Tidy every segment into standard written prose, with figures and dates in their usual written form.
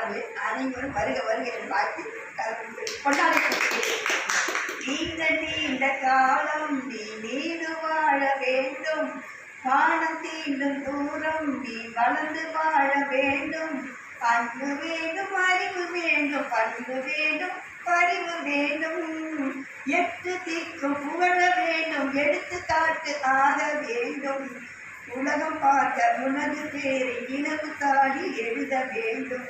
வாழ்வு அனைவரும் வருக வருக என்று வாழ்த்தி கொண்டாடி நீண்ட நீண்ட காலம் நீ நீடு வாழ வேண்டும். வானம் தீண்டும் தூரம் நீ வளர்ந்து வாழ வேண்டும். அன்பு வேண்டும், அறிவு வேண்டும், பண்பு வேண்டும், பரிவு வேண்டும். எட்டு திக்கும் புகழ வேண்டும், எடுத்துக்காட்டு ஆக வேண்டும். உலகம் பார்க்க உனது பேரை நிலவு தாடி எழுத வேண்டும்.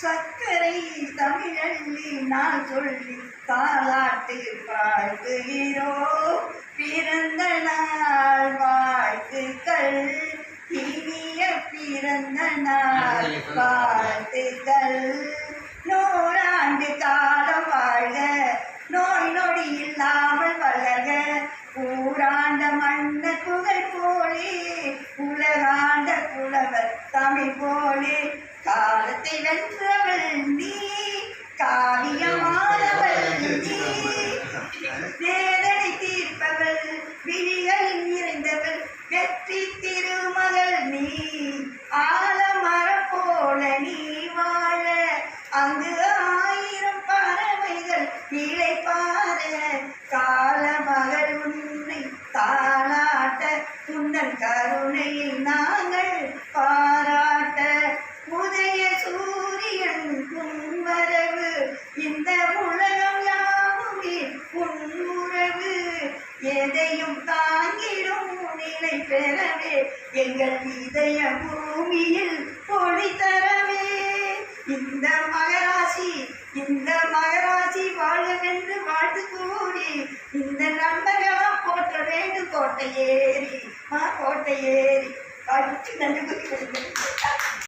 சர்க்கரை தமிழள்ளி நான் சொல்லி தாலாட்டு வாழ்த்துகிறோம். பிறந்த நாள் வாழ்த்துக்கள், இனிய பிறந்த நாள் வாழ்த்துக்கள். 100 ஆண்டு காலம் வாழ்க, நோய் நொடி இல்லாமல் வளர்க. ஊராண்ட மன்னர் புகழ் போலே, உலகாண்ட புலவர் தமிழ் போலே. காலத்தை வென்றவள் நீ, காவியமானவள் நீ. வேதனை தீர்ப்பவள், விழிகள் நிறைந்தவள், வெற்றி திருமகள் நீ. ஆலமரம் போல நீ வாழ, அங்கு 1000 பறவைகள் இளைப்பாற. காலமகள் உன்னை தாளாட்ட, உந்தன் கருணையை நாங்கள் பாராட்ட. உதய சூரியன் உன்வரவு, இந்த உலகம் யாவுமே உன்னுறவு. எதையும் தாங்கிடும் நிலை பெறவே, எங்கள் இதய பூமியில் ஒளி தரவே. இந்த மகராசி வாழவென்று வாழ்த்து கூறி, இந்த நண்பர்களாம் போற்ற வேண்டும். கோட்டையேறி கோட்டையேறி அடிச்சு நன்றி.